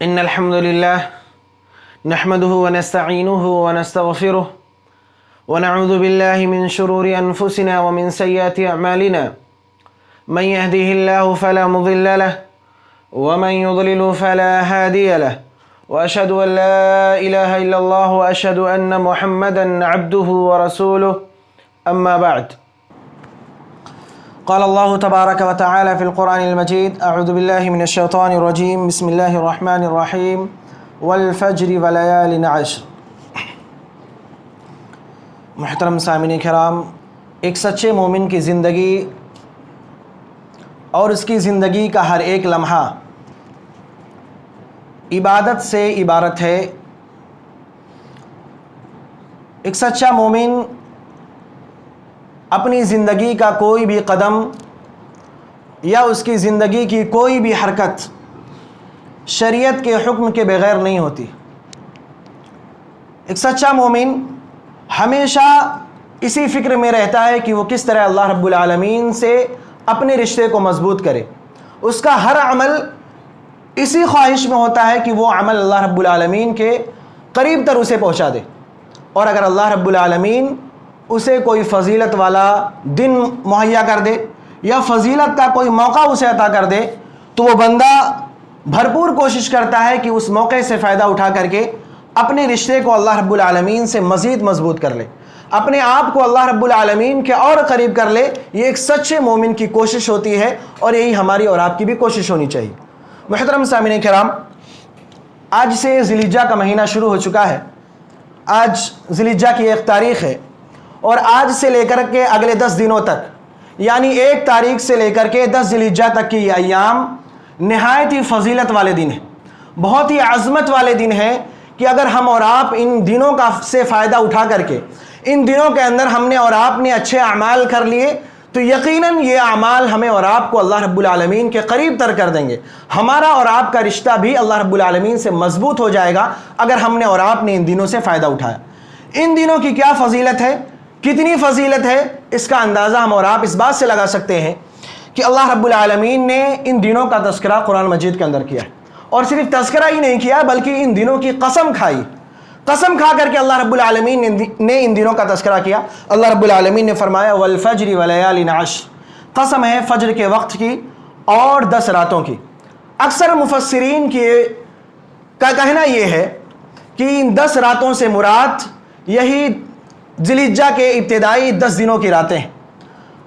إن الحمد لله نحمده ونستعينه ونستغفره ونعوذ بالله من شرور أنفسنا ومن سيئات أعمالنا من يهده الله فلا مضل له ومن يضلل فلا هادي له وأشهد أن لا إله إلا الله وأشهد أن محمدا عبده ورسوله أما بعد قال الله تبارك وتعالى في القرآن المجيد أعوذ بالله من الشيطان الرجيم بسم الله الرحمن الرحيم والفجر وليال عشر۔ محترم سامعین کرام، ایک سچے مومن کی زندگی اور اس کی زندگی کا ہر ایک لمحہ عبادت سے عبارت ہے۔ ایک سچا مومن اپنی زندگی کا کوئی بھی قدم یا اس کی زندگی کی کوئی بھی حرکت شریعت کے حکم کے بغیر نہیں ہوتی۔ ایک سچا مومن ہمیشہ اسی فکر میں رہتا ہے کہ وہ کس طرح اللہ رب العالمین سے اپنے رشتے کو مضبوط کرے۔ اس کا ہر عمل اسی خواہش میں ہوتا ہے کہ وہ عمل اللہ رب العالمین کے قریب تر اسے پہنچا دے، اور اگر اللہ رب العالمین اسے کوئی فضیلت والا دن مہیا کر دے یا فضیلت کا کوئی موقع اسے عطا کر دے تو وہ بندہ بھرپور کوشش کرتا ہے کہ اس موقع سے فائدہ اٹھا کر کے اپنے رشتے کو اللہ رب العالمین سے مزید مضبوط کر لے، اپنے آپ کو اللہ رب العالمین کے اور قریب کر لے۔ یہ ایک سچے مومن کی کوشش ہوتی ہے، اور یہی ہماری اور آپ کی بھی کوشش ہونی چاہیے۔ محترم سامعین کرام، آج سے ذی الحجہ کا مہینہ شروع ہو چکا ہے۔ آج ذی الحجہ کی 1 تاریخ ہے، اور آج سے لے کر کے اگلے 10 دنوں تک، یعنی 1 تاریخ سے لے کر کے 10 ذی الحجہ تک کی یہ ایام نہایت ہی فضیلت والے دن ہیں، بہت ہی عظمت والے دن ہیں کہ اگر ہم اور آپ ان دنوں کا سے فائدہ اٹھا کر کے ان دنوں کے اندر ہم نے اور آپ نے اچھے اعمال کر لیے تو یقیناً یہ اعمال ہمیں اور آپ کو اللہ رب العالمین کے قریب تر کر دیں گے۔ ہمارا اور آپ کا رشتہ بھی اللہ رب العالمین سے مضبوط ہو جائے گا اگر ہم نے اور آپ نے ان دنوں سے فائدہ اٹھایا۔ ان دنوں کی کیا فضیلت ہے، کتنی فضیلت ہے، اس کا اندازہ ہم اور آپ اس بات سے لگا سکتے ہیں کہ اللہ رب العالمین نے ان دنوں کا تذکرہ قرآن مجید کے اندر کیا ہے، اور صرف تذکرہ ہی نہیں کیا بلکہ ان دنوں کی قسم کھائی۔ قسم کھا کر کے اللہ رب العالمین نے ان دنوں کا تذکرہ کیا۔ اللہ رب العالمین نے فرمایا والفجر ولیال عشر، قسم ہے فجر کے وقت کی اور 10 راتوں کی۔ اکثر مفسرین کا کہنا یہ ہے کہ ان 10 راتوں سے مراد یہی ذی الحجہ کے ابتدائی 10 دنوں کی راتیں ہیں۔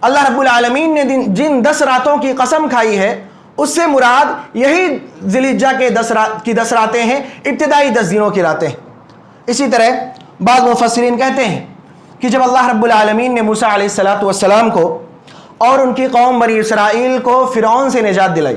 اللہ رب العالمین نے جن 10 راتوں کی قسم کھائی ہے اس سے مراد یہی ذی الحجہ کے 10 راتیں ہیں، ابتدائی 10 دنوں کی راتیں۔ اسی طرح بعض مفسرین کہتے ہیں کہ جب اللہ رب العالمین نے موسیٰ علیہ السلام کو اور ان کی قوم بنی اسرائیل کو فرعون سے نجات دلائی،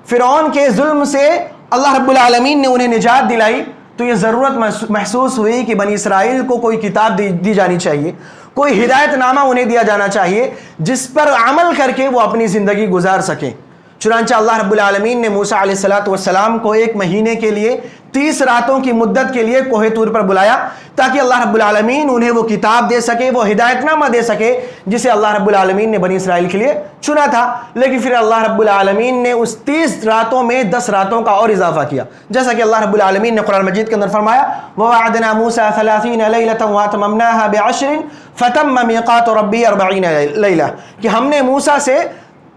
فرعون کے ظلم سے اللہ رب العالمین نے انہیں نجات دلائی، تو یہ ضرورت محسوس ہوئی کہ بنی اسرائیل کو کوئی کتاب دی جانی چاہیے، کوئی ہدایت نامہ انہیں دیا جانا چاہیے جس پر عمل کر کے وہ اپنی زندگی گزار سکیں۔ چنانچہ اللہ رب العالمین نے موسیٰ علیہ السلام کو 1 مہینے کے لیے 30 راتوں کی مدت کے لیے کوہ طور پر بلایا تاکہ اللہ رب العالمین انہیں وہ کتاب دے سکے، وہ ہدایت نامہ دے سکے جسے اللہ رب العالمین نے بنی اسرائیل کے لیے چنا تھا۔ لیکن پھر اللہ رب العالمین نے اس 30 راتوں میں 10 راتوں کا اور اضافہ کیا، جیسا کہ اللہ رب العالمین نے قرآن مجید کے اندر فرمایا وَوَعَدْنَا مُوسَىٰ 30 لَيْلَةً وَأَتْمَمْنَاهَا بِعَشْرٍ فَتَمَّ مِيقَاتُ رَبِّهِ 40 لَيْلَةً، کہ ہم نے موسیٰ سے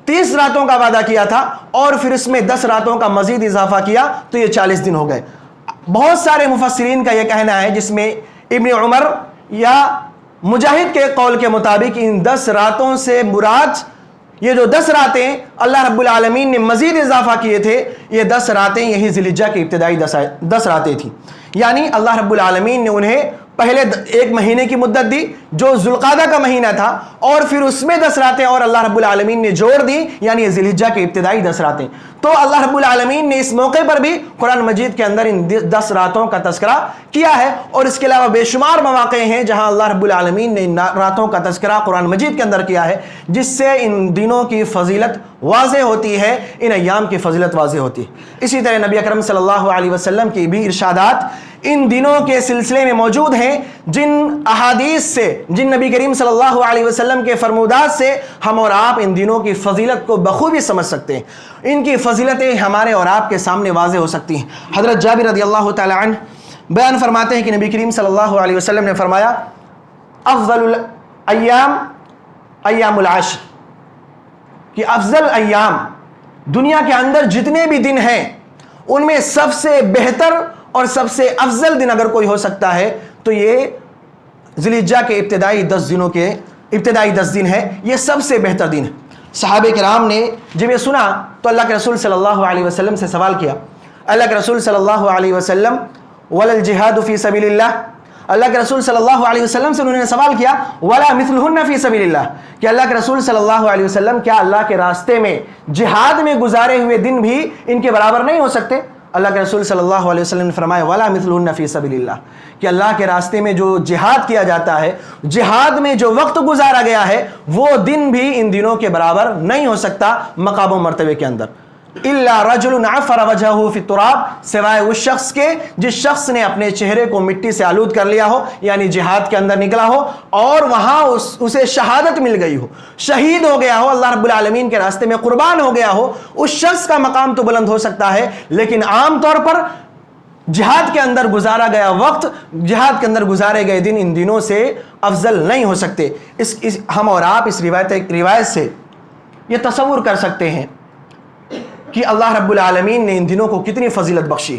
30 راتوں کا وعدہ کیا تھا اور پھر اس میں 10 راتوں کا مزید اضافہ کیا تو یہ 40 دن ہو گئے۔ بہت سارے مفسرین کا یہ کہنا ہے، جس میں ابن عمر یا مجاہد کے قول کے مطابق ان 10 راتوں سے مراد یہ جو 10 راتیں اللہ رب العالمین نے مزید اضافہ کیے تھے، یہ 10 راتیں یہی ذی الحجہ کی ابتدائی 10 راتیں تھیں۔ یعنی اللہ رب العالمین نے انہیں پہلے 1 مہینے کی مدت دی جو ذوالقعدہ کا مہینہ تھا، اور پھر اس میں 10 راتیں اور اللہ رب العالمین نے جوڑ دی، یعنی ذی الحجہ کی ابتدائی 10 راتیں۔ تو اللہ رب العالمین نے اس موقع پر بھی قرآن مجید کے اندر ان 10 راتوں کا تذکرہ کیا ہے، اور اس کے علاوہ بے شمار مواقع ہیں جہاں اللہ رب العالمین نے ان راتوں کا تذکرہ قرآن مجید کے اندر کیا ہے، جس سے ان دنوں کی فضیلت واضح ہوتی ہے، ان ایام کی فضیلت واضح ہوتی ہے۔ اسی طرح نبی اکرم صلی اللہ علیہ وسلم کی بھی ارشادات ان دنوں کے سلسلے میں موجود ہیں جن احادیث سے، جن نبی کریم صلی اللہ علیہ وسلم کے فرمودات سے ہم اور آپ ان دنوں کی فضیلت کو بخوبی سمجھ سکتے ہیں. ان کی فضیلتیں ہمارے اور آپ کے سامنے واضح ہو سکتی ہیں. حضرت جابر رضی اللہ تعالی عنہ بیان فرماتے ہیں کہ نبی کریم صلی اللہ علیہ وسلم نے فرمایا افضل الایام ایام العشر، کہ افضل ایام، دنیا کے اندر جتنے بھی دن ہیں ان میں سب سے بہتر اور سب سے افضل دن اگر کوئی ہو سکتا ہے تو یہ ذی الحجہ کے ابتدائی 10 دن ہے. یہ سب سے بہتر دن ہے. صحابہ کرام نے جب یہ سنا تو اللہ کے رسول صلی اللہ علیہ وسلم سے سوال کیا. اللہ کے رسول صلی اللہ علیہ وسلم ولا الجہاد فی سبیل اللہ، اللہ کے رسول صلی اللہ علیہ وسلم سے انہوں نے سوال کیا ولا مثلہن فی سبیل اللہ، کہ اللہ کے رسول صلی اللہ علیہ وسلم کیا اللہ کے راستے میں جہاد میں گزارے ہوئے دن بھی ان کے برابر نہیں ہو سکتے؟ اللہ کے رسول صلی اللہ علیہ وسلم نے فرمایا ولا مثلہن فی سبیل اللہ، کہ اللہ کے راستے میں جو جہاد کیا جاتا ہے، جہاد میں جو وقت گزارا گیا ہے، وہ دن بھی ان دنوں کے برابر نہیں ہو سکتا مقام و مرتبے کے اندر. الا رجل عفر وجهه في التراب، سوائے اس شخص کے جس شخص نے اپنے چہرے کو مٹی سے آلود کر لیا ہو، یعنی جہاد کے اندر نکلا ہو اور وہاں اسے شہادت مل گئی ہو، شہید ہو گیا ہو، اللہ رب العالمین کے راستے میں قربان ہو گیا ہو. اس شخص کا مقام تو بلند ہو سکتا ہے، لیکن عام طور پر جہاد کے اندر گزارا گیا وقت، جہاد کے اندر گزارے گئے دن ان دنوں سے افضل نہیں ہو سکتے. ہم اور آپ اس روایت سے یہ تصور کر سکتے ہیں کہ اللہ رب العالمین نے ان دنوں کو کتنی فضیلت بخشی،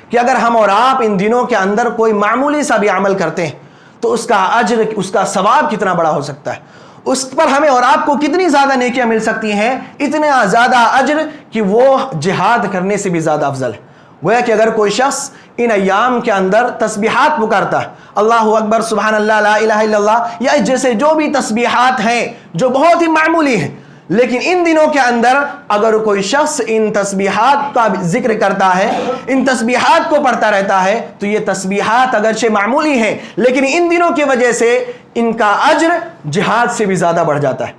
کہ اگر ہم اور آپ ان دنوں کے اندر کوئی معمولی سا بھی عمل کرتے ہیں تو اس کا اجر، اس کا ثواب کتنا بڑا ہو سکتا ہے، اس پر ہمیں اور آپ کو کتنی زیادہ نیکیاں مل سکتی ہیں، اتنا زیادہ اجر کہ وہ جہاد کرنے سے بھی زیادہ افضل ہے. گویا کہ اگر کوئی شخص ان ایام کے اندر تسبیحات پکارتا ہے، اللہ اکبر، سبحان اللہ، لا الہ الا اللہ، یا جیسے جو بھی تسبیحات ہیں جو بہت ہی معمولی ہیں، لیکن ان دنوں کے اندر اگر کوئی شخص ان تسبیحات کا ذکر کرتا ہے، ان تسبیحات کو پڑھتا رہتا ہے، تو یہ تسبیحات اگرچہ معمولی ہیں لیکن ان دنوں کی وجہ سے ان کا اجر جہاد سے بھی زیادہ بڑھ جاتا ہے،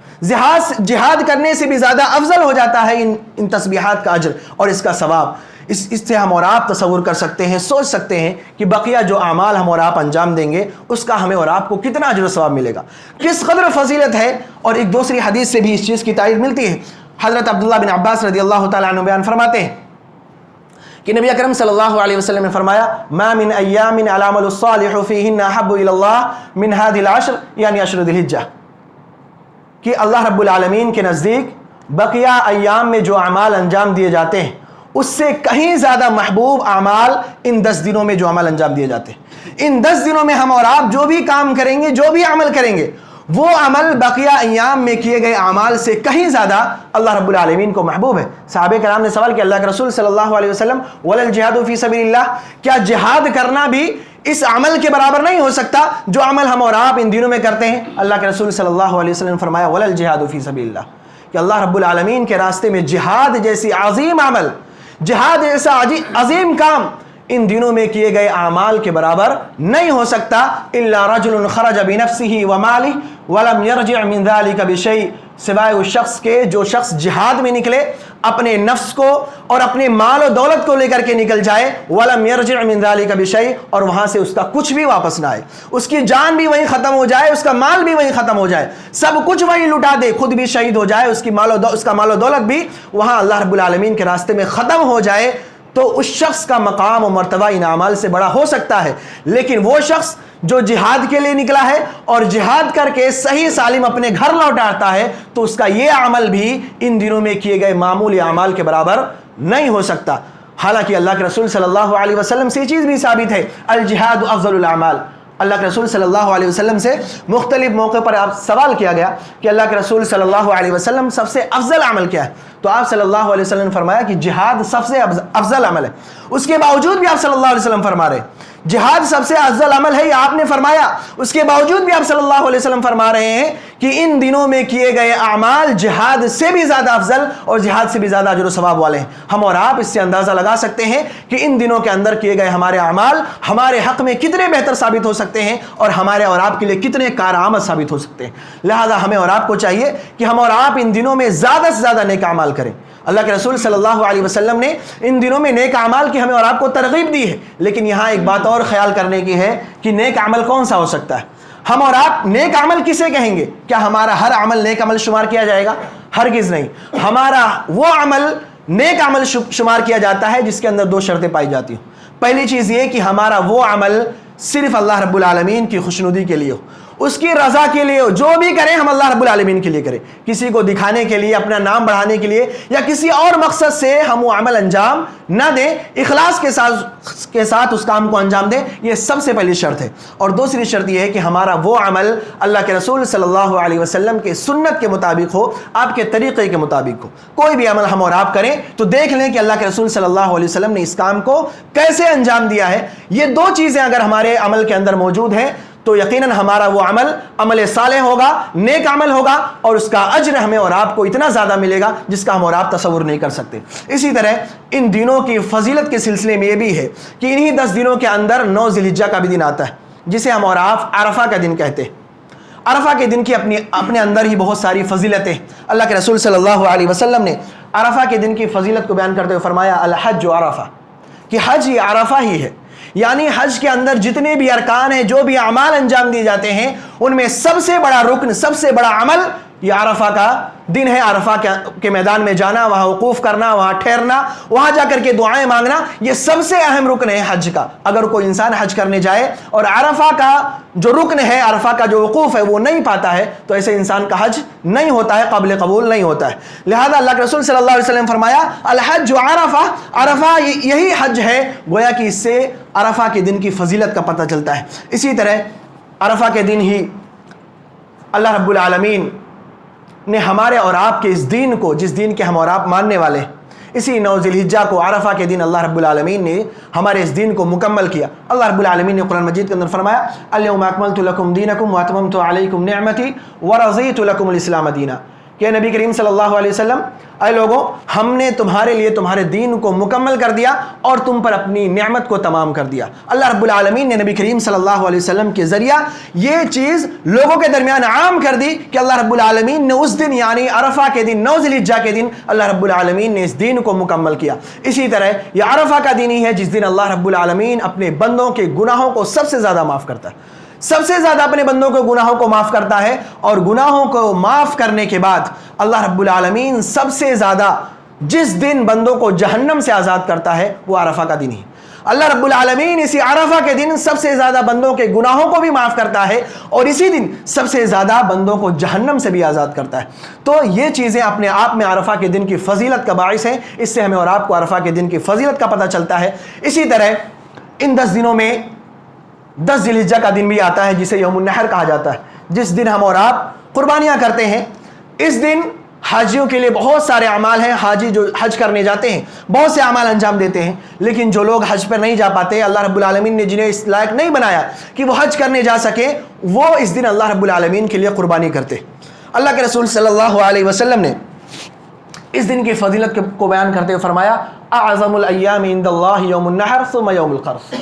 جہاد کرنے سے بھی زیادہ افضل ہو جاتا ہے ان تسبیحات کا اجر اور اس کا ثواب. اس سے ہم اور آپ تصور کر سکتے ہیں، سوچ سکتے ہیں کہ بقیہ جو اعمال ہم اور آپ انجام دیں گے اس کا ہمیں اور آپ کو کتنا اجر و ثواب ملے گا، کس قدر فضیلت ہے. اور ایک دوسری حدیث سے بھی اس چیز کی تائید ملتی ہے. حضرت عبداللہ بن عباس رضی اللہ تعالیٰ عنہ بیان فرماتے ہیں کہ نبی اکرم صلی اللہ علیہ وسلم نے فرمایا ما من ایام العمل الصالح فیہن احب الی اللہ من هذه العشر، یعنی عشر ذی الحجہ، کہ اللہ رب العالمین کے نزدیک بقیہ ایام میں جو اعمال انجام دیے جاتے ہیں اس سے کہیں زیادہ محبوب اعمال ان 10 دنوں میں جو عمل انجام دیے جاتے ہیں. ان 10 دنوں میں ہم اور آپ جو بھی کام کریں گے، جو بھی عمل کریں گے، وہ عمل بقیہ ایام میں کیے گئے اعمال سے کہیں زیادہ اللہ رب العالمین کو محبوب ہے. صحابہ کرام نے سوال کیا اللہ کے رسول صلی اللہ علیہ وسلم ولا الجہاد فی سبیل اللہ، کیا جہاد کرنا بھی اس عمل کے برابر نہیں ہو سکتا جو عمل ہم اور آپ ان دنوں میں کرتے ہیں؟ اللہ کے رسول صلی اللہ علیہ وسلم نے فرمایا ولا الجہاد فی سبیل اللہ، کہ اللہ رب العالمین کے راستے میں جہاد جیسی عظیم عمل، جہاد جیسا عظیم کام ان دنوں میں کیے گئے اعمال کے برابر نہیں ہو سکتا. الا رجل خرج بنفسه وماله ولم يرجع من ذلك بشيء، سوائے اس شخص کے جو شخص جہاد میں نکلے، اپنے نفس کو اور اپنے مال و دولت کو لے کر کے نکل جائے، ولم يرجع من ذلك بشيء، اور وہاں سے اس کا کچھ بھی واپس نہ آئے، اس کی جان بھی وہیں ختم ہو جائے، اس کا مال بھی وہیں ختم ہو جائے، سب کچھ وہیں لٹا دے، خود بھی شہید ہو جائے، اس کا مال و دولت بھی وہاں اللہ رب العالمین کے راستے میں ختم ہو جائے، تو اس شخص کا مقام و مرتبہ ان اعمال سے بڑا ہو سکتا ہے. لیکن وہ شخص جو جہاد کے لیے نکلا ہے اور جہاد کر کے صحیح سالم اپنے گھر لوٹ آتا ہے، تو اس کا یہ عمل بھی ان دنوں میں کیے گئے معمولی اعمال کے برابر نہیں ہو سکتا. حالانکہ اللہ کے رسول صلی اللہ علیہ وسلم سے یہ چیز بھی ثابت ہے الجہاد افضل الاعمال. اللہ کے رسول صلی اللہ علیہ وسلم سے مختلف موقع پر آپ سوال کیا گیا کہ اللہ کے رسول صلی اللہ علیہ وسلم سب سے افضل عمل کیا ہے؟ تو آپ صلی اللہ علیہ وسلم نے فرمایا کہ جہاد سب سے افضل عمل ہے. اس کے باوجود بھی آپ صلی اللہ علیہ وسلم فرما رہے جہاد سب سے افضل عمل ہے، یہ آپ نے فرمایا. اس کے باوجود بھی آپ صلی اللہ علیہ وسلم فرما رہے ہیں کہ ان دنوں میں کیے گئے اعمال جہاد سے بھی زیادہ افضل اور جہاد سے بھی زیادہ اجر و ثواب والے ہیں. ہم اور آپ اس سے اندازہ لگا سکتے ہیں کہ ان دنوں کے اندر کیے گئے ہمارے اعمال ہمارے حق میں کتنے بہتر ثابت ہو سکتے ہیں اور ہمارے اور آپ کے لیے کتنے کارآمد ثابت ہو سکتے ہیں. لہذا ہمیں اور آپ کو چاہیے کہ ہم اور آپ ان دنوں میں زیادہ سے زیادہ نیک اعمال کریں. اللہ کے رسول صلی اللہ علیہ وسلم نے ان دنوں میں نیک اعمال کی ہمیں اور آپ کو ترغیب دی ہے، لیکن یہاں ایک بات اور خیال کرنے کی ہے کہ نیک عمل کون سا ہو سکتا ہے؟ ہم اور آپ نیک عمل کسے کہیں گے؟ کیا ہمارا ہر عمل نیک عمل شمار کیا جائے گا؟ ہرگز نہیں. ہمارا وہ عمل نیک عمل شمار کیا جاتا ہے جس کے اندر دو شرطیں پائی جاتی ہوں. پہلی چیز یہ کہ ہمارا وہ عمل صرف اللہ رب العالمین کی خوشنودی کے لیے ہو، اس کی رضا کے لیے ہو. جو بھی کریں ہم اللہ رب العالمین کے لیے کریں، کسی کو دکھانے کے لیے، اپنا نام بڑھانے کے لیے یا کسی اور مقصد سے ہم وہ عمل انجام نہ دیں، اخلاص کے ساتھ اس کام کو انجام دیں. یہ سب سے پہلی شرط ہے. اور دوسری شرط یہ ہے کہ ہمارا وہ عمل اللہ کے رسول صلی اللہ علیہ وسلم کے سنت کے مطابق ہو، آپ کے طریقے کے مطابق ہو. کوئی بھی عمل ہم اور آپ کریں تو دیکھ لیں کہ اللہ کے رسول صلی اللہ علیہ وسلم نے اس کام کو کیسے انجام دیا ہے. یہ دو چیزیں اگر ہمارے عمل کے اندر موجود ہیں تو یقیناً ہمارا وہ عمل صالح ہوگا، نیک عمل ہوگا، اور اس کا اجر ہمیں اور آپ کو اتنا زیادہ ملے گا جس کا ہم اور آپ تصور نہیں کر سکتے. اسی طرح ان دنوں کی فضیلت کے سلسلے میں یہ بھی ہے کہ انہی 10 دنوں کے اندر 9 ذی الحجہ کا بھی دن آتا ہے جسے ہم اور آپ عرفہ کا دن کہتے ہیں. عرفہ کے دن کی اپنے اندر ہی بہت ساری فضیلتیں. اللہ کے رسول صلی اللہ علیہ وسلم نے عرفہ کے دن کی فضیلت کو بیان کرتے ہوئے فرمایا الحج عرفہ، کہ حج یہ عرفہ ہی ہے. یعنی حج کے اندر جتنے بھی ارکان ہیں، جو بھی اعمال انجام دیے جاتے ہیں، ان میں سب سے بڑا رکن، سب سے بڑا عمل یہ عرفہ کا دن ہے. عرفہ کے میدان میں جانا، وہاں وقوف کرنا، وہاں ٹھہرنا، وہاں جا کر کے دعائیں مانگنا، یہ سب سے اہم رکن ہے حج کا. اگر کوئی انسان حج کرنے جائے اور عرفہ کا جو رکن ہے، عرفہ کا جو وقوف ہے وہ نہیں پاتا ہے تو ایسے انسان کا حج نہیں ہوتا ہے، قابل قبول نہیں ہوتا ہے. لہذا اللہ کے رسول صلی اللہ علیہ وسلم فرمایا الحج عرفہ، عرفہ یہی حج ہے. گویا کہ اس سے عرفہ کے دن کی فضیلت کا پتہ چلتا ہے. اسی طرح عرفہ کے دن ہی اللہ رب العالمین نے ہمارے اور آپ کے اس دین کو، جس دین کے ہم اور آپ ماننے والے ہیں، اسی 9 ذی الحجہ کو عرفہ کے دن اللہ رب العالمین نے ہمارے اس دین کو مکمل کیا. اللہ رب العالمین نے قرآن مجید کے اندر فرمایا الیوم اکملت لکم دینکم واتممت علیکم نعمتی ورضیت لکم الاسلام دینا، کہ نبی کریم صلی اللہ علیہ وسلم، اے لوگوں، ہم نے تمہارے لیے تمہارے دین کو مکمل کر دیا اور تم پر اپنی نعمت کو تمام کر دیا. اللہ رب العالمین نے نبی کریم صلی اللہ علیہ وسلم کے ذریعہ یہ چیز لوگوں کے درمیان عام کر دی کہ اللہ رب العالمین نے اس دن، یعنی عرفہ کے دن، 9 ذی الحجہ کے دن، اللہ رب العالمین نے اس دین کو مکمل کیا. اسی طرح یہ عرفہ کا دن ہی ہے جس دن اللہ رب العالمین اپنے بندوں کے گناہوں کو سب سے زیادہ معاف کرتا ہے. سب سے زیادہ اپنے بندوں کو گناہوں کو معاف کرتا ہے، اور گناہوں کو معاف کرنے کے بعد اللہ رب العالمین سب سے زیادہ جس دن بندوں کو جہنم سے آزاد کرتا ہے وہ عرفہ کا دن ہی. اللہ رب العالمین اسی عرفہ کے دن سب سے زیادہ بندوں کے گناہوں کو بھی معاف کرتا ہے، اور اسی دن سب سے زیادہ بندوں کو جہنم سے بھی آزاد کرتا ہے. تو یہ چیزیں اپنے آپ میں عرفہ کے دن کی فضیلت کا باعث ہیں. اس سے ہمیں اور آپ کو عرفہ کے دن کی فضیلت کا پتہ چلتا ہے. اسی طرح ان 10 دنوں میں 10 ذی الحجہ کا دن بھی آتا ہے جسے یوم النحر کہا جاتا ہے، جس دن ہم اور آپ قربانیاں کرتے ہیں. اس دن حاجیوں کے لیے بہت سارے اعمال ہیں. حاجی جو حج کرنے جاتے ہیں بہت سے اعمال انجام دیتے ہیں، لیکن جو لوگ حج پر نہیں جا پاتے، اللہ رب العالمین نے جنہیں اس لائق نہیں بنایا کہ وہ حج کرنے جا سکے، وہ اس دن اللہ رب العالمین کے لیے قربانی کرتے. اللہ کے رسول صلی اللہ علیہ وسلم نے اس دن کی فضیلت کو بیان کرتے ہوئے فرمایا اعظم الایام عند اللہ یوم النحر ثم یوم القرص،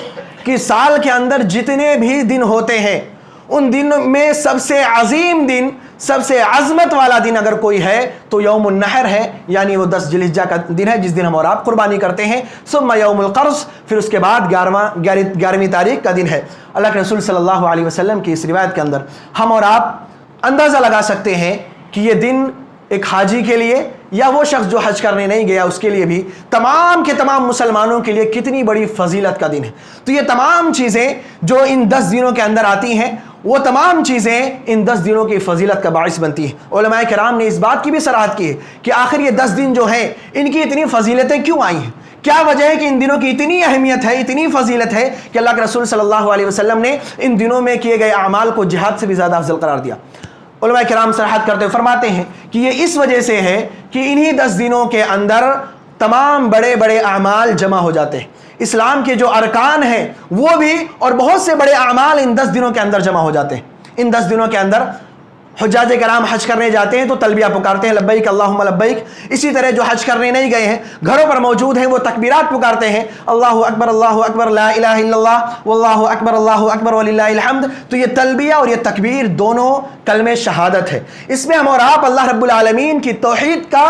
کہ سال کے اندر جتنے بھی دن ہوتے ہیں ان دنوں میں سب سے عظیم دن، سب سے عظمت والا دن اگر کوئی ہے تو یوم النحر ہے، یعنی وہ 10 ذی الحجہ کا دن ہے جس دن ہم اور آپ قربانی کرتے ہیں. ثم یوم القرص، پھر اس کے بعد 11ویں تاریخ کا دن ہے. اللہ کے رسول صلی اللہ علیہ وسلم کی اس روایت کے اندر ہم اور آپ اندازہ لگا سکتے ہیں کہ یہ دن ایک حاجی کے لیے یا وہ شخص جو حج کرنے نہیں گیا اس کے لیے بھی، تمام کے تمام مسلمانوں کے لیے کتنی بڑی فضیلت کا دن ہے. تو یہ تمام چیزیں جو ان 10 دنوں کے اندر آتی ہیں، وہ تمام چیزیں ان 10 دنوں کی فضیلت کا باعث بنتی ہیں. علماء کرام نے اس بات کی بھی صراحت کی ہے کہ آخر یہ 10 دن جو ہیں ان کی اتنی فضیلتیں کیوں آئی ہیں؟ کیا وجہ ہے کہ ان دنوں کی اتنی اہمیت ہے، اتنی فضیلت ہے کہ اللہ کے رسول صلی اللہ علیہ وسلم نے ان دنوں میں کیے گئے اعمال کو جہاد سے بھی زیادہ افضل قرار دیا؟ علماء کرام صراحت کرتے ہوئے فرماتے ہیں کہ یہ اس وجہ سے ہے کہ انہی 10 دنوں کے اندر تمام بڑے بڑے اعمال جمع ہو جاتے ہیں. اسلام کے جو ارکان ہیں وہ بھی اور بہت سے بڑے اعمال ان 10 دنوں کے اندر جمع ہو جاتے ہیں. ان 10 دنوں کے اندر حجاج کرام حج کرنے جاتے ہیں تو تلبیہ پکارتے ہیں لبیک اللہم لبیک. اسی طرح جو حج کرنے نہیں گئے ہیں، گھروں پر موجود ہیں، وہ تکبیرات پکارتے ہیں، اللہ اکبر لا الہ الا اللہ واللہ اکبر وللہ الحمد. تو یہ تلبیہ اور یہ تکبیر دونوں کلمہ شہادت ہے. اس میں ہم اور آپ اللہ رب العالمین کی توحید کا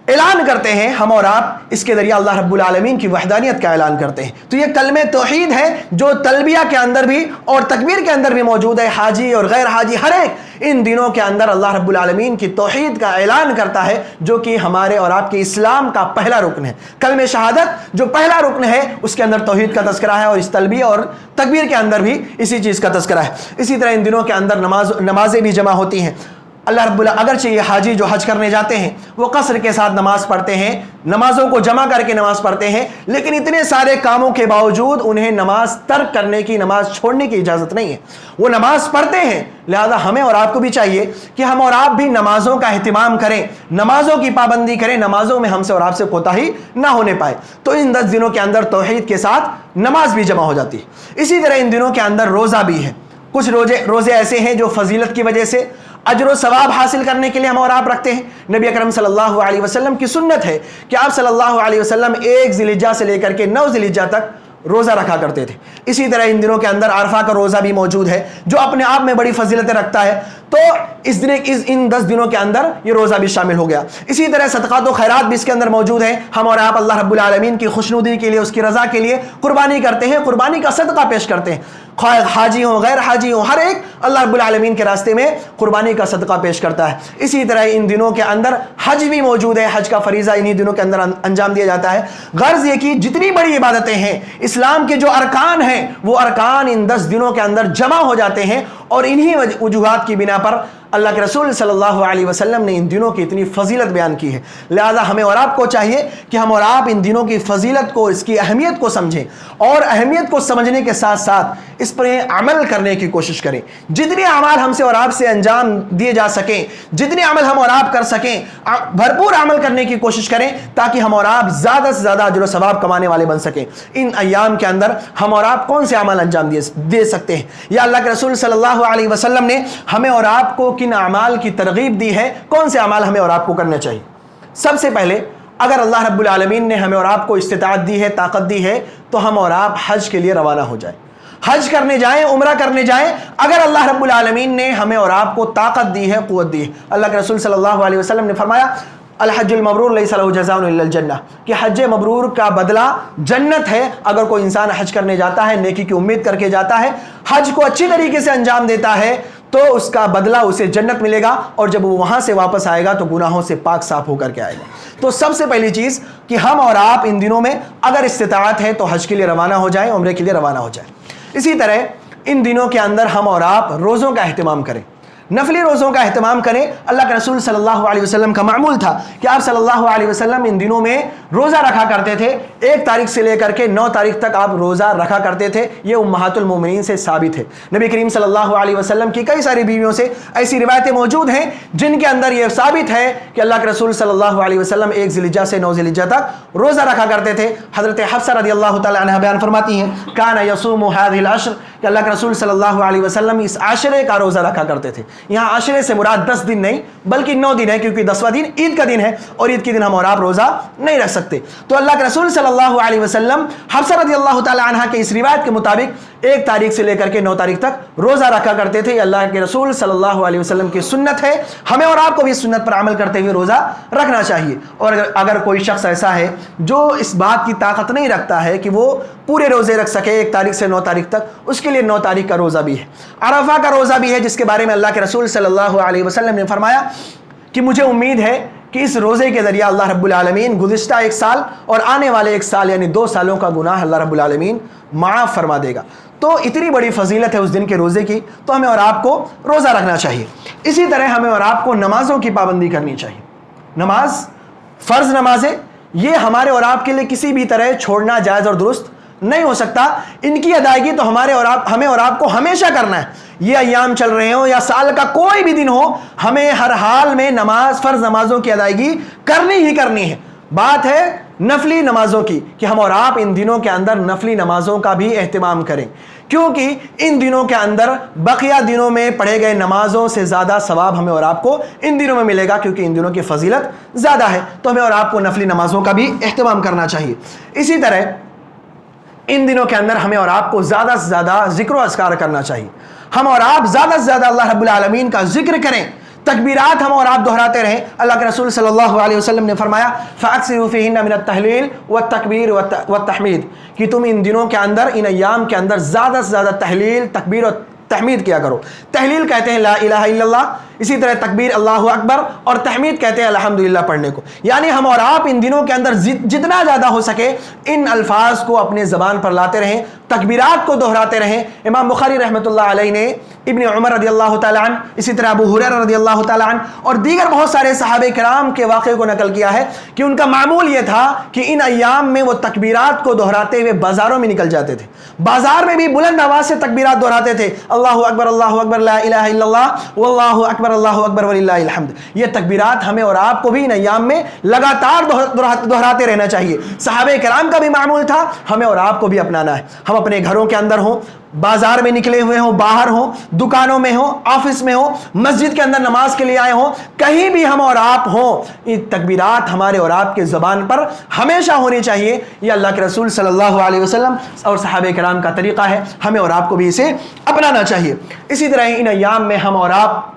اعلان کرتے ہیں، ہم اور آپ اس کے ذریعہ اللہ رب العالمین کی وحدانیت کا اعلان کرتے ہیں۔ تو یہ کلمہ توحید ہے جو تلبیہ کے اندر بھی اور تکبیر کے اندر بھی موجود ہے۔ حاجی اور غیر حاجی ہر ایک ان دنوں کے اندر اللہ رب العالمین کی توحید کا اعلان کرتا ہے، جو کہ ہمارے اور آپ کے اسلام کا پہلا رکن ہے۔ کلمہ شہادت جو پہلا رکن ہے اس کے اندر توحید کا تذکرہ ہے، اور اس تلبیہ اور تکبیر کے اندر بھی اسی چیز کا تذکرہ ہے۔ اسی طرح ان دنوں کے اندر نمازیں بھی جمع ہوتی ہیں۔ اللہ رب اگرچہ یہ حاجی جو حج کرنے جاتے ہیں وہ قصر کے ساتھ نماز پڑھتے ہیں، نمازوں کو جمع کر کے نماز پڑھتے ہیں، لیکن اتنے سارے کاموں کے باوجود انہیں نماز ترک کرنے کی، نماز چھوڑنے کی اجازت نہیں ہے۔ وہ نماز پڑھتے ہیں، لہذا ہمیں اور آپ کو بھی چاہیے کہ ہم اور آپ بھی نمازوں کا اہتمام کریں، نمازوں کی پابندی کریں، نمازوں میں ہم سے اور آپ سے کوتاہی نہ ہونے پائے۔ تو ان 10 دنوں کے اندر توحید کے ساتھ نماز بھی جمع ہو جاتی ہے۔ اسی طرح ان دنوں کے اندر روزہ بھی ہے۔ کچھ روزے ایسے ہیں جو فضیلت کی وجہ سے اجر و ثواب حاصل کرنے کے لیے ہم اور آپ رکھتے ہیں۔ نبی اکرم صلی اللہ علیہ وسلم کی سنت ہے کہ آپ صلی اللہ علیہ وسلم 1 ذی الحجہ سے لے کر کے 9 ذی الحجہ تک روزہ رکھا کرتے تھے۔ اسی طرح ان دنوں کے اندر عرفہ کا روزہ بھی موجود ہے جو اپنے آپ میں بڑی فضیلتیں رکھتا ہے، تو ان 10 دنوں کے اندر یہ روزہ بھی شامل ہو گیا۔ اسی طرح صدقات و خیرات بھی اس کے اندر موجود ہیں۔ ہم اور آپ اللہ رب العالمین کی خوشنودی کے لیے، اس کی رضا کے لیے قربانی کرتے ہیں، قربانی کا صدقہ پیش کرتے ہیں۔ خواہ حاجی ہوں غیر حاجی ہوں، ہر ایک اللہ رب العالمین کے راستے میں قربانی کا صدقہ پیش کرتا ہے۔ اسی طرح ان دنوں کے اندر حج بھی موجود ہے، حج کا فریضہ انہی دنوں کے اندر انجام دیا جاتا ہے۔ غرض یہ کہ جتنی بڑی عبادتیں ہیں، اسلام کے جو ارکان ہیں، وہ ارکان ان 10 دنوں کے اندر جمع ہو جاتے ہیں، اور انہی وجوہات کی بنا پر اللہ کے رسول صلی اللہ علیہ وسلم نے ان دنوں کی اتنی فضیلت بیان کی ہے۔ لہذا ہمیں اور آپ کو چاہیے کہ ہم اور آپ ان دنوں کی فضیلت کو، اس کی اہمیت کو سمجھیں، اور اہمیت کو سمجھنے کے ساتھ ساتھ اس پر عمل کرنے کی کوشش کریں۔ جتنے اعمال ہم سے اور آپ سے انجام دیے جا سکیں، جتنے عمل ہم اور آپ کر سکیں، بھرپور عمل کرنے کی کوشش کریں، تاکہ ہم اور آپ زیادہ سے زیادہ اجر و ثواب کمانے والے بن سکیں۔ ان ایام کے اندر ہم اور آپ کون سے عمل انجام دے سکتے ہیں، یا اللہ کے رسول صلی اللہ علیہ وسلم نے ہمیں اور آپ کو کن اعمال کی ترغیب دی ہے، کون سے اعمال ہمیں اور آپ کو کرنے چاہیے؟ سب سے پہلے، اگر اللہ رب العالمین نے ہمیں اور آپ کو استطاعت دی ہے، طاقت دی ہے، تو ہم اور آپ حج کے لیے روانہ ہو جائیں، حج کرنے جائیں، عمرہ کرنے جائیں۔ اگر اللہ رب العالمین نے ہمیں اور آپ کو طاقت دی ہے، قوت دی ہے، اللہ کے رسول صلی اللہ علیہ وسلم نے فرمایا الحج المبرور لیس لہ جزاء الا الجنہ، کہ حج مبرور کا بدلہ جنت ہے۔ اگر کوئی انسان حج کرنے جاتا ہے، نیکی کی امید کر کے جاتا ہے، حج کو اچھی طریقے سے انجام دیتا ہے، تو اس کا بدلہ اسے جنت ملے گا، اور جب وہ وہاں سے واپس آئے گا تو گناہوں سے پاک صاف ہو کر کے آئے گا۔ تو سب سے پہلی چیز کہ ہم اور آپ ان دنوں میں اگر استطاعت ہے تو حج کے لیے روانہ ہو جائیں، عمرے کے لیے روانہ ہو جائیں۔ اسی طرح ان دنوں کے اندر ہم اور آپ روزوں کا اہتمام کریں، نفلی روزوں کا اہتمام کریں۔ اللہ کے رسول صلی اللہ علیہ وسلم کا معمول تھا کہ آپ صلی اللہ علیہ وسلم ان دنوں میں روزہ رکھا کرتے تھے۔ 1 تاریخ سے لے کر کے 9 تاریخ تک آپ روزہ رکھا کرتے تھے، یہ امہات المومنین سے ثابت ہے۔ نبی کریم صلی اللہ علیہ وسلم کی کئی ساری بیویوں سے ایسی روایتیں موجود ہیں جن کے اندر یہ ثابت ہے کہ اللہ کے رسول صلی اللہ علیہ وسلم 1 ذی الحجہ سے 9 ذی الحجہ تک روزہ رکھا کرتے تھے۔ حضرت حفصہ رضی اللہ تعالی عنہ بیان فرماتی ہیں کان یصوم هذه العشر، کہ اللہ کے رسول صلی اللہ علیہ وسلم اس عاشرے کا روزہ رکھا کرتے تھے۔ یہاں عاشرے سے مراد 10 دن نہیں بلکہ 9 دن ہے، کیونکہ 10واں دن عید کا دن ہے، اور عید کے دن ہم اور آپ روزہ نہیں رکھ سکتے۔ تو اللہ کے رسول صلی اللہ علیہ وسلم حفصہ رضی اللہ تعالی عنہ کے اس روایت کے مطابق 1 تاریخ سے لے کر کے 9 تاریخ تک روزہ رکھا کرتے تھے۔ یہ اللہ کے رسول صلی اللہ علیہ وسلم کی سنت ہے، ہمیں اور آپ کو بھی اس سنت پر عمل کرتے ہوئے روزہ رکھنا چاہیے۔ اور اگر کوئی شخص ایسا ہے جو اس بات کی طاقت نہیں رکھتا ہے کہ وہ پورے روزے رکھ سکے 1 تاریخ سے 9 تاریخ تک، اس کے لیے 9 تاریخ کا روزہ بھی ہے، عرفہ کا روزہ بھی ہے، جس کے بارے میں اللہ کے رسول صلی اللہ علیہ وسلم نے فرمایا کہ مجھے امید ہے کہ اس روزے کے ذریعہ اللہ رب العالمین گزشتہ 1 سال اور آنے والے 1 سال یعنی 2 سالوں کا گناہ اللہ رب العالمین معاف فرما دے گا۔ تو اتنی بڑی فضیلت ہے اس دن کے روزے کی، تو ہمیں اور آپ کو روزہ رکھنا چاہیے۔ اسی طرح ہمیں اور آپ کو نمازوں کی پابندی کرنی چاہیے۔ نماز، فرض نمازیں، یہ ہمارے اور آپ کے لیے کسی بھی طرح چھوڑنا جائز اور درست نہیں ہو سکتا۔ ان کی ادائیگی تو ہمیں اور آپ کو ہمیشہ کرنا ہے، یہ ایام چل رہے ہوں یا سال کا کوئی بھی دن ہو، ہمیں ہر حال میں فرض نمازوں کی ادائیگی کرنی ہی کرنی ہے۔ بات ہے نفلی نمازوں کی کہ ہم اور آپ ان دنوں کے اندر نفلی نمازوں کا بھی اہتمام کریں، کیونکہ ان دنوں کے اندر بقیہ دنوں میں پڑھے گئے نمازوں سے زیادہ ثواب ہمیں اور آپ کو ان دنوں میں ملے گا، کیونکہ ان دنوں کی فضیلت زیادہ ہے۔ تو ہمیں اور آپ کو نفلی نمازوں کا بھی اہتمام کرنا چاہیے۔ اسی طرح ان دنوں کے اندر ہمیں اور آپ کو زیادہ سے زیادہ ذکر و اذکار کرنا چاہیے۔ ہم اور آپ زیادہ سے زیادہ اللہ رب العالمین کا ذکر کریں، تکبیرات ہم اور آپ دہراتے رہیں. اللہ کے رسول صلی اللہ علیہ وسلم نے فرمایا فَأَكْثِرُوا فِيهِنَّ مِنَ التَّهْلِيلِ وَالتَّكْبِيرِ وَالتَّحْمِيدِ کہ تم ان دنوں کے اندر، ان ایام کے اندر زیادہ سے زیادہ تحلیل، تکبیر اور تحمید کیا کرو. تحلیل کہتے ہیں لا الہ الا اللہ، اسی طرح تکبیر اللہ اکبر، اور تحمید کہتے ہیں الحمدللہ پڑھنے کو. یعنی ہم اور آپ ان دنوں کے اندر جتنا زیادہ ہو سکے ان الفاظ کو اپنے زبان پر لاتے رہیں، تکبیرات کو دہراتے رہیں. امام بخاری رحمۃ اللہ علیہ نے ابن عمر رضی اللہ تعالیٰ عنہ، اسی طرح ابو ہریرہ رضی اللہ تعالیٰ عنہ اور دیگر بہت سارے صحابہ کرام کے واقعے کو نقل کیا ہے کہ ان کا معمول یہ تھا کہ ان ایام میں وہ تکبیرات کو دہراتے ہوئے بازاروں میں نکل جاتے تھے. بازار میں بھی بلند آواز سے تکبیرات دہراتے تھے، اللہ اکبر لا الہ الا اللہ واللہ اکبر اللہ اکبر وللہ الحمد. یہ تکبیرات ہمیں اور آپ کو بھی ان ایام میں لگاتار دہراتے رہنا چاہیے. صحابہ کرام کا بھی معمول تھا، ہمیں اور آپ کو بھی اپنانا ہے. ہم اپنے گھروں کے اندر ہوں، بازار میں نکلے ہوئے ہوں، باہر ہوں، دکانوں میں ہوں، آفس میں ہوں، مسجد کے اندر نماز کے لیے آئے ہوں، کہیں بھی ہم اور آپ ہوں، یہ تکبیرات ہمارے اور آپ کے زبان پر ہمیشہ ہونی چاہیے. یہ اللہ کے رسول صلی اللہ علیہ وسلم اور صحابہ کرام کا طریقہ ہے، ہمیں اور آپ کو بھی اسے اپنانا چاہیے. اسی طرح ان ایام میں ہم اور آپ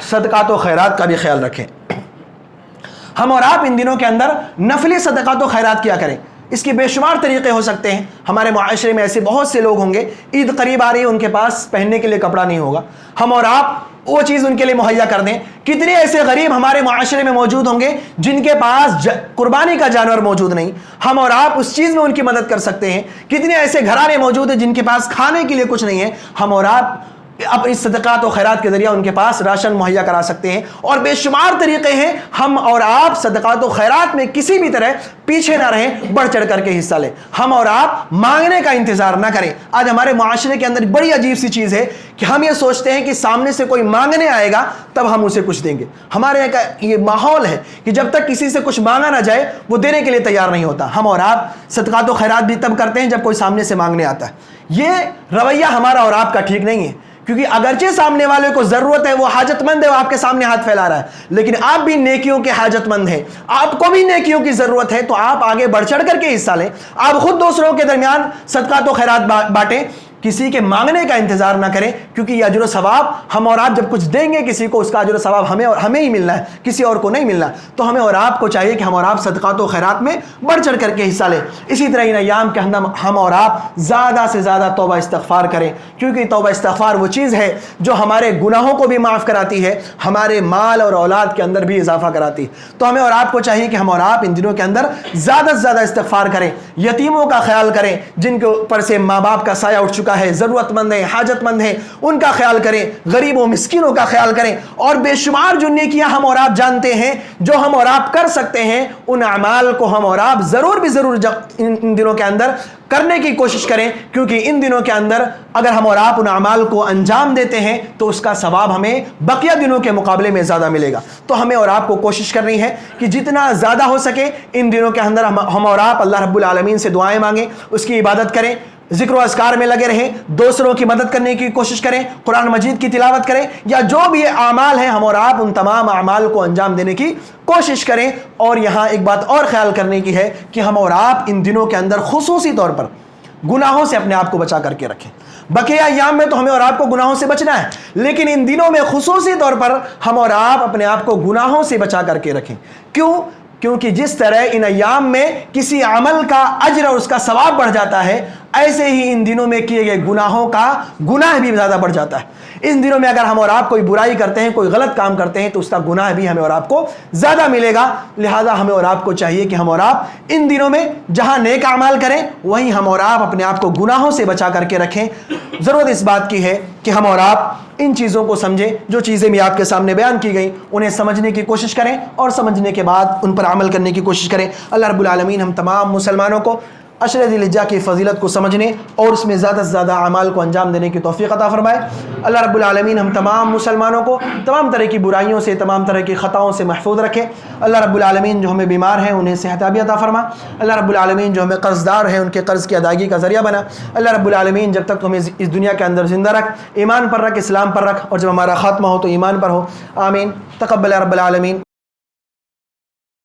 صدقات و خیرات کا بھی خیال رکھیں. ہم اور آپ ان دنوں کے اندر نفلی صدقات و خیرات کیا کریں. اس کے بے شمار طریقے ہو سکتے ہیں. ہمارے معاشرے میں ایسے بہت سے لوگ ہوں گے، عید قریب آ رہی ہے، ان کے پاس پہننے کے لیے کپڑا نہیں ہوگا. ہم اور آپ وہ چیز ان کے لیے مہیا کر دیں. کتنے ایسے غریب ہمارے معاشرے میں موجود ہوں گے جن کے پاس قربانی کا جانور موجود نہیں، ہم اور آپ اس چیز میں ان کی مدد کر سکتے ہیں. کتنے ایسے گھرانے موجود ہیں جن کے پاس کھانے کے لیے کچھ نہیں ہے، ہم اور آپ اب اس صدقات و خیرات کے ذریعہ ان کے پاس راشن مہیا کرا سکتے ہیں. اور بے شمار طریقے ہیں. ہم اور آپ صدقات و خیرات میں کسی بھی طرح پیچھے نہ رہیں، بڑھ چڑھ کر کے حصہ لیں. ہم اور آپ مانگنے کا انتظار نہ کریں. آج ہمارے معاشرے کے اندر بڑی عجیب سی چیز ہے کہ ہم یہ سوچتے ہیں کہ سامنے سے کوئی مانگنے آئے گا تب ہم اسے کچھ دیں گے. ہمارے یہاں کا یہ ماحول ہے کہ جب تک کسی سے کچھ مانگا نہ جائے وہ دینے کے لیے تیار نہیں ہوتا. ہم اور آپ صدقات و خیرات بھی تب کرتے ہیں جب کوئی سامنے سے مانگنے آتا ہے. یہ رویہ ہمارا اور آپ کا ٹھیک نہیں ہے، کیونکہ اگرچہ سامنے والے کو ضرورت ہے، وہ حاجت مند ہے، وہ آپ کے سامنے ہاتھ پھیلا رہا ہے، لیکن آپ بھی نیکیوں کے حاجت مند ہیں، آپ کو بھی نیکیوں کی ضرورت ہے، تو آپ آگے بڑھ چڑھ کر کے حصہ لیں. آپ خود دوسروں کے درمیان صدقات و خیرات بانٹیں. کسی کے مانگنے کا انتظار نہ کریں، کیونکہ یہ اجر و ثواب ہم اور آپ جب کچھ دیں گے کسی کو، اس کا اجر و ثواب ہمیں ہی ملنا ہے، کسی اور کو نہیں ملنا. تو ہمیں اور آپ کو چاہیے کہ ہم اور آپ صدقات و خیرات میں بڑھ چڑھ کر کے حصہ لیں. اسی طرح ان ایام کے اندر ہم اور آپ زیادہ سے زیادہ توبہ استغفار کریں، کیونکہ توبہ استغفار وہ چیز ہے جو ہمارے گناہوں کو بھی معاف کراتی ہے، ہمارے مال اور اولاد کے اندر بھی اضافہ کراتی ہے. تو ہمیں اور آپ کو چاہیے کہ ہم اور آپ ان دنوں کے اندر زیادہ سے زیادہ استغفار کریں. یتیموں کا خیال کریں، جن کے اوپر سے ماں باپ کا سایہ اٹھ چکا ہے، ضرورت مند ہیں، حاجت مند ہیں، ان کا خیال کریں. غریبوں مسکینوں کا خیال کریں. اور بے شمار جو نیکیاں ہم اور آپ جانتے ہیں جو ہم اور آپ کر سکتے ہیں، ان اعمال کو ہم اور آپ ضرور ان دنوں کے اندر کرنے کی کوشش کریں، کیونکہ ان دنوں کے اندر اگر ہم اور آپ ان اعمال کو انجام دیتے ہیں تو اس کا ثواب ہمیں بقیہ دنوں کے مقابلے میں زیادہ ملے گا. تو ہمیں اور آپ کو کوشش کرنی ہے کہ جتنا زیادہ ہو سکے ان دنوں کے اندر ہم اور آپ اللہ رب العالمین سے دعائیں مانگیں، اس کی عبادت کریں، ذکر و اذکار میں لگے رہیں، دوسروں کی مدد کرنے کی کوشش کریں، قرآن مجید کی تلاوت کریں، یا جو بھی اعمال ہیں ہم اور آپ ان تمام اعمال کو انجام دینے کی کوشش کریں. اور یہاں ایک بات اور خیال کرنے کی ہے کہ ہم اور آپ ان دنوں کے اندر خصوصی طور پر گناہوں سے اپنے آپ کو بچا کر کے رکھیں. بقیہ ایام میں تو ہمیں اور آپ کو گناہوں سے بچنا ہے، لیکن ان دنوں میں خصوصی طور پر ہم اور آپ اپنے آپ کو گناہوں سے بچا کر کے رکھیں. کیوں؟ کیونکہ جس طرح ان ایام میں کسی عمل کا اجر اور اس کا ثواب بڑھ جاتا ہے، ایسے ہی ان دنوں میں کیے گئے گناہوں کا گناہ بھی زیادہ بڑھ جاتا ہے. ان دنوں میں اگر ہم اور آپ کوئی برائی کرتے ہیں، کوئی غلط کام کرتے ہیں، تو اس کا گناہ بھی ہمیں اور آپ کو زیادہ ملے گا. لہٰذا ہمیں اور آپ کو چاہیے کہ ہم اور آپ ان دنوں میں جہاں نیک اعمال کریں، وہیں ہم اور آپ اپنے آپ کو گناہوں سے بچا کر کے رکھیں. ضرورت اس بات کی ہے کہ ہم اور آپ ان چیزوں کو سمجھیں. جو چیزیں بھی آپ کے سامنے بیان کی گئیں انہیں سمجھنے کی کوشش کریں، اور سمجھنے کے بعد ان پر عمل کرنے کی کوشش کریں. اللہ رب العالمین ہم تمام مسلمانوں کو عشر ذی الحجہ کی فضیلت کو سمجھنے اور اس میں زیادہ سے زیادہ اعمال کو انجام دینے کی توفیق عطا فرمائے. اللہ رب العالمین ہم تمام مسلمانوں کو تمام طرح کی برائیوں سے، تمام طرح کی خطاؤں سے محفوظ رکھے. اللہ رب العالمین جو ہمیں بیمار ہیں انہیں صحت یابی عطا فرما. اللہ رب العالمین جو ہمیں قرض دار ہیں ان کے قرض کی ادائیگی کا ذریعہ بنا. اللہ رب العالمین جب تک ہمیں اس دنیا کے اندر زندہ رکھ، ایمان پر رکھ، اسلام پر رکھ، اور جب ہمارا خاتمہ ہو تو ایمان پر ہو. آمین. تقبل رب العالمین.